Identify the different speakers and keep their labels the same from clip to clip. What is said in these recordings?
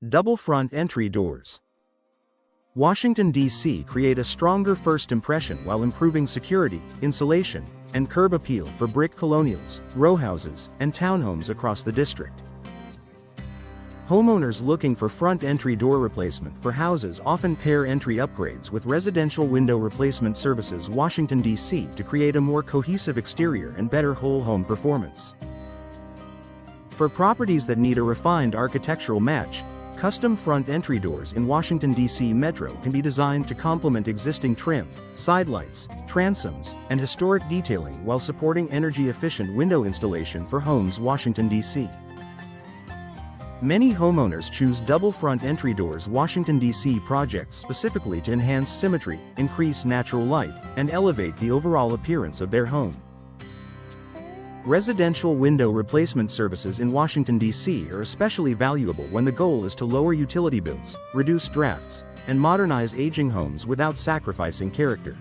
Speaker 1: Double front entry doors. Washington, D.C. create a stronger first impression while improving security, insulation, and curb appeal for brick colonials, row houses, and townhomes across the district. Homeowners looking for front entry door replacement for houses often pair entry upgrades with residential window replacement services. Washington, D.C. to create a more cohesive exterior and better whole home performance. For properties that need a refined architectural match, custom front entry doors in Washington, D.C. Metro can be designed to complement existing trim, sidelights, transoms, and historic detailing while supporting energy-efficient window installation for homes. Washington, D.C. Many homeowners choose double front entry doors. Washington, D.C. projects specifically to enhance symmetry, increase natural light, and elevate the overall appearance of their home. Residential window replacement services in Washington, D.C. are especially valuable when the goal is to lower utility bills, reduce drafts, and modernize aging homes without sacrificing character.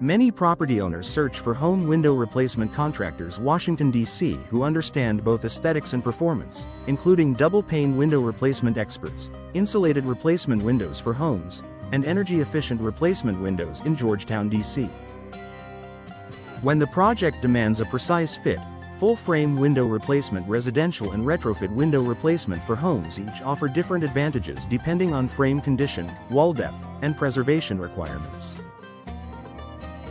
Speaker 1: Many property owners search for home window replacement contractors. Washington, D.C. who understand both aesthetics and performance, including double pane window replacement experts, insulated replacement windows for homes, and energy-efficient replacement windows in Georgetown, D.C. When the project demands a precise fit, full-frame window replacement, residential and retrofit window replacement for homes each offer different advantages depending on frame condition, wall depth, and preservation requirements.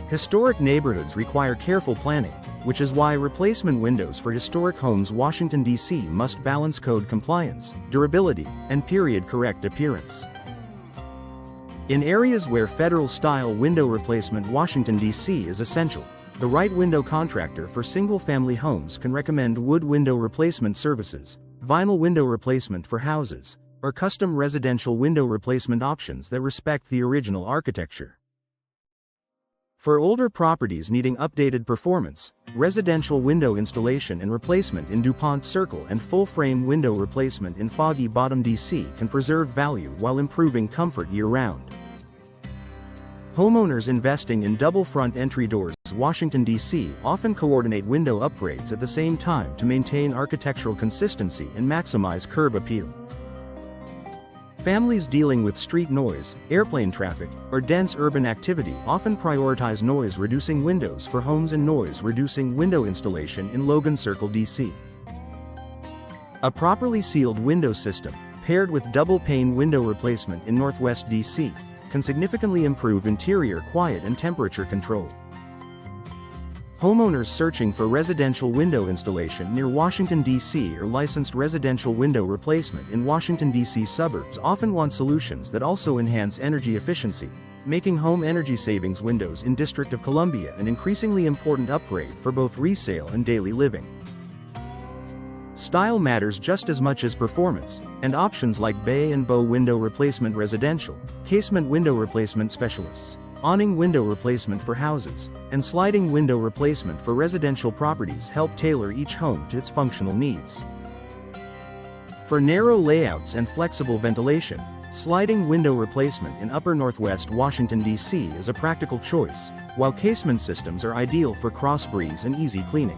Speaker 1: Historic neighborhoods require careful planning, which is why replacement windows for historic homes. Washington, D.C. must balance code compliance, durability, and period-correct appearance. In areas where federal-style window replacement, Washington, D.C. is essential. The right window contractor for single-family homes can recommend wood window replacement services, vinyl window replacement for houses, or custom residential window replacement options that respect the original architecture. For older properties needing updated performance, residential window installation and replacement in DuPont Circle and full-frame window replacement in Foggy Bottom, D.C. can preserve value while improving comfort year-round. Homeowners investing in double front entry doors. Washington, D.C. often coordinate window upgrades at the same time to maintain architectural consistency and maximize curb appeal. Families dealing with street noise, airplane traffic, or dense urban activity often prioritize noise-reducing windows for homes and noise-reducing window installation in Logan Circle, D.C. A properly sealed window system, paired with double-pane window replacement in Northwest D.C., can significantly improve interior quiet and temperature control. Homeowners searching for residential window installation near Washington, D.C. or licensed residential window replacement in Washington, D.C. suburbs often want solutions that also enhance energy efficiency, making home energy savings windows in District of Columbia an increasingly important upgrade for both resale and daily living. Style matters just as much as performance, and options like bay and bow window replacement residential, casement window replacement specialists, awning window replacement for houses, and sliding window replacement for residential properties help tailor each home to its functional needs. For narrow layouts and flexible ventilation, sliding window replacement in Upper Northwest Washington, D.C. is a practical choice, while casement systems are ideal for cross-breeze and easy cleaning.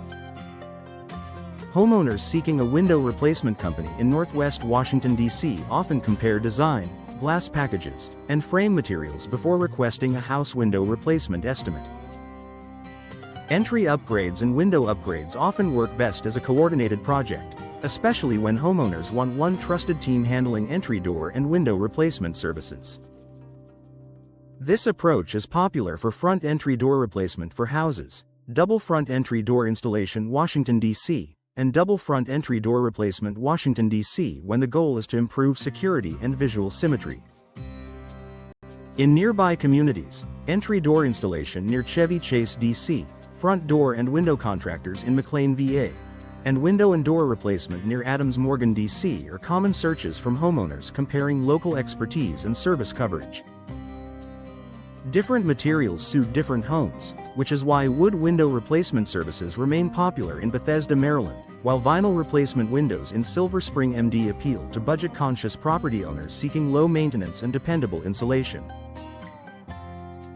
Speaker 1: Homeowners seeking a window replacement company in Northwest Washington, D.C. often compare design, glass packages, and frame materials before requesting a house window replacement estimate. Entry upgrades and window upgrades often work best as a coordinated project, especially when homeowners want one trusted team handling entry door and window replacement services. This approach is popular for front entry door replacement for houses, double front entry door installation Washington, D.C., and double front entry door replacement Washington, D.C. when the goal is to improve security and visual symmetry. In nearby communities, entry door installation near Chevy Chase, D.C., front door and window contractors in McLean, VA, and window and door replacement near Adams Morgan, D.C. are common searches from homeowners comparing local expertise and service coverage. Different materials suit different homes, which is why wood window replacement services remain popular in Bethesda, Maryland, while vinyl replacement windows in Silver Spring, MD appeal to budget-conscious property owners seeking low maintenance and dependable insulation.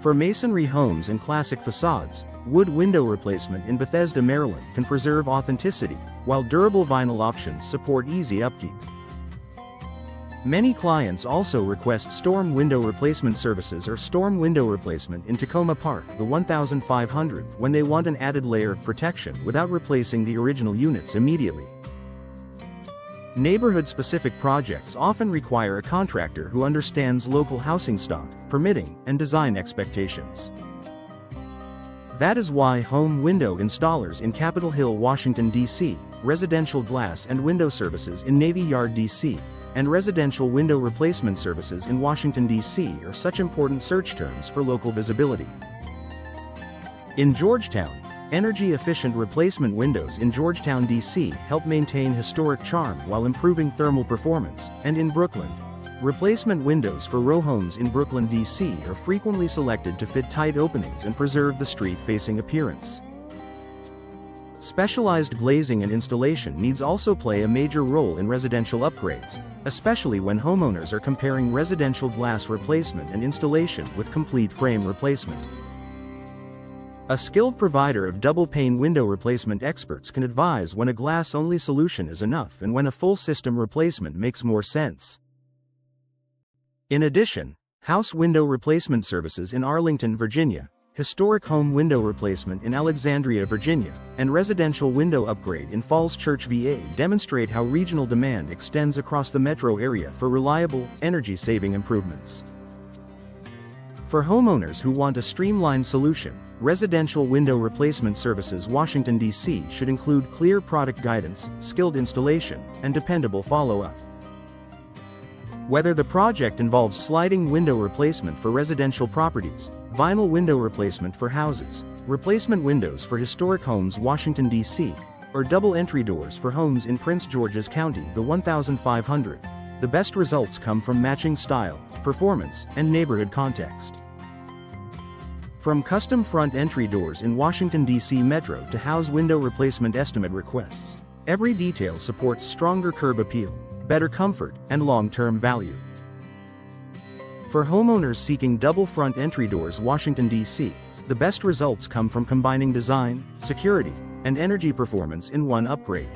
Speaker 1: For masonry homes and classic facades, wood window replacement in Bethesda, Maryland can preserve authenticity, while durable vinyl options support easy upkeep. Many clients also request storm window replacement services or storm window replacement in Tacoma Park, the 1500, when they want an added layer of protection without replacing the original units immediately. Neighborhood-specific projects often require a contractor who understands local housing stock, permitting, and design expectations. That is why home window installers in Capitol Hill, Washington, D.C., residential glass and window services in Navy Yard, D.C., and residential window replacement services in Washington, D.C. are such important search terms for local visibility. In Georgetown, energy-efficient replacement windows in Georgetown, DC help maintain historic charm while improving thermal performance, and in Brooklyn, replacement windows for row homes in Brooklyn, DC are frequently selected to fit tight openings and preserve the street-facing appearance. Specialized glazing and installation needs also play a major role in residential upgrades, especially when homeowners are comparing residential glass replacement and installation with complete frame replacement. A skilled provider of double-pane window replacement experts can advise when a glass-only solution is enough and when a full system replacement makes more sense. In addition, house window replacement services in Arlington, Virginia, historic home window replacement in Alexandria, Virginia, and residential window upgrade in Falls Church, VA demonstrate how regional demand extends across the metro area for reliable, energy-saving improvements. For homeowners who want a streamlined solution, residential window replacement services Washington, D.C. should include clear product guidance, skilled installation, and dependable follow-up. Whether the project involves sliding window replacement for residential properties, vinyl window replacement for houses, replacement windows for historic homes Washington, D.C., or double entry doors for homes in Prince George's County, the 1500, the best results come from matching style, performance, and neighborhood context. From custom front entry doors in Washington, D.C. Metro to house window replacement estimate requests, every detail supports stronger curb appeal, better comfort, and long-term value. For homeowners seeking double front entry doors Washington, D.C., the best results come from combining design, security, and energy performance in one upgrade.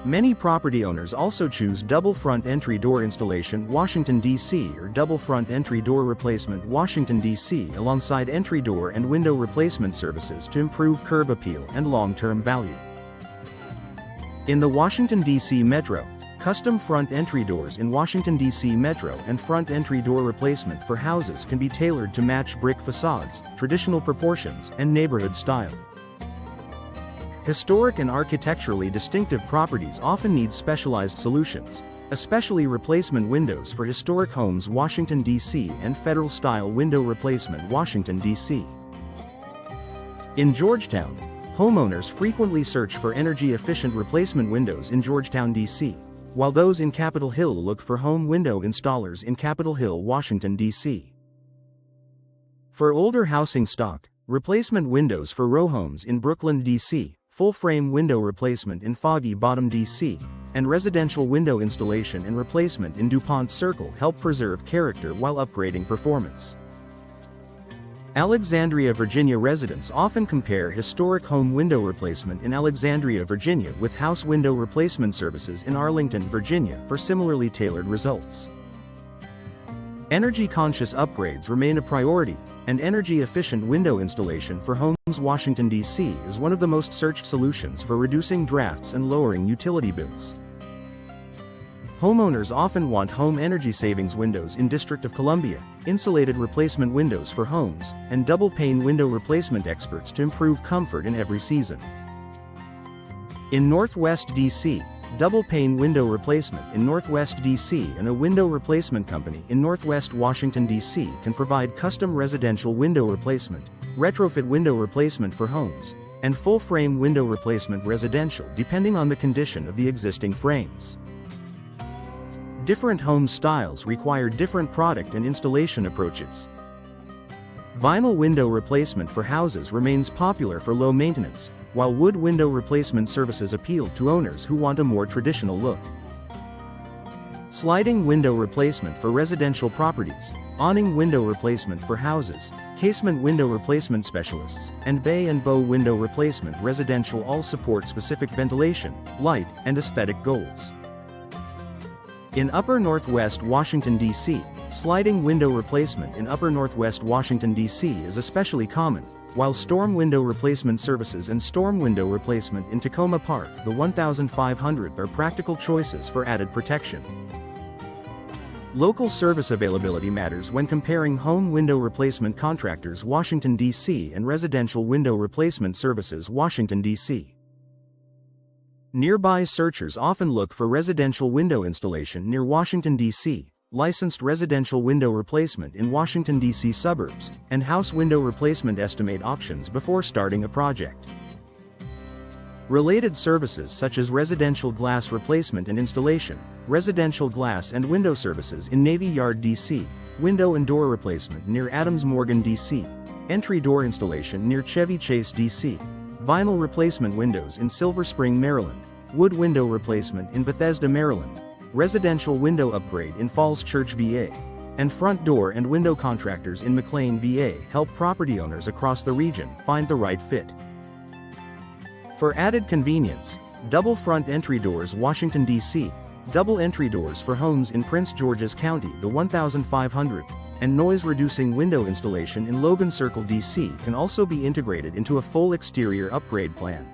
Speaker 1: Many property owners also choose double front entry door installation Washington, D.C. or double front entry door replacement Washington, D.C. alongside entry door and window replacement services to improve curb appeal and long-term value. In the Washington, D.C. Metro, custom front entry doors in Washington, D.C. Metro and front entry door replacement for houses can be tailored to match brick facades, traditional proportions, and neighborhood style. Historic and architecturally distinctive properties often need specialized solutions, especially replacement windows for historic homes Washington, D.C. and federal-style window replacement Washington, D.C. In Georgetown, homeowners frequently search for energy-efficient replacement windows in Georgetown, D.C., while those in Capitol Hill look for home window installers in Capitol Hill, Washington, D.C. For older housing stock, replacement windows for row homes in Brooklyn, D.C., full-frame window replacement in Foggy Bottom, D.C., and residential window installation and replacement in DuPont Circle help preserve character while upgrading performance. Alexandria, Virginia residents often compare historic home window replacement in Alexandria, Virginia with house window replacement services in Arlington, Virginia for similarly tailored results. Energy-conscious upgrades remain a priority, and energy-efficient window installation for homes Washington, D.C. is one of the most searched solutions for reducing drafts and lowering utility bills. Homeowners often want home energy savings windows in District of Columbia, insulated replacement windows for homes, and double-pane window replacement experts to improve comfort in every season. In Northwest D.C., double-pane window replacement in Northwest D.C. and a window replacement company in Northwest Washington, D.C. can provide custom residential window replacement, retrofit window replacement for homes, and full-frame window replacement residential depending on the condition of the existing frames. Different home styles require different product and installation approaches. Vinyl window replacement for houses remains popular for low maintenance, while wood window replacement services appeal to owners who want a more traditional look. Sliding window replacement for residential properties, awning window replacement for houses, casement window replacement specialists, and bay and bow window replacement residential all support specific ventilation, light, and aesthetic goals. In Upper Northwest Washington, D.C., sliding window replacement in Upper Northwest Washington, D.C. is especially common, while storm window replacement services and storm window replacement in Tacoma Park, the 1500th, are practical choices for added protection. Local service availability matters when comparing home window replacement contractors Washington, D.C. and residential window replacement services Washington, D.C. Nearby searchers often look for residential window installation near Washington, D.C., licensed residential window replacement in Washington, D.C. suburbs, and house window replacement estimate options before starting a project. Related services such as residential glass replacement and installation, residential glass and window services in Navy Yard, D.C., window and door replacement near Adams Morgan, D.C., entry door installation near Chevy Chase, D.C., vinyl replacement windows in Silver Spring, Maryland, wood window replacement in Bethesda, Maryland, residential window upgrade in Falls Church, VA, and front door and window contractors in McLean, VA help property owners across the region find the right fit. For added convenience, double front entry doors Washington, D.C., double entry doors for homes in Prince George's County, the 1500th, and noise-reducing window installation in Logan Circle, D.C. can also be integrated into a full exterior upgrade plan.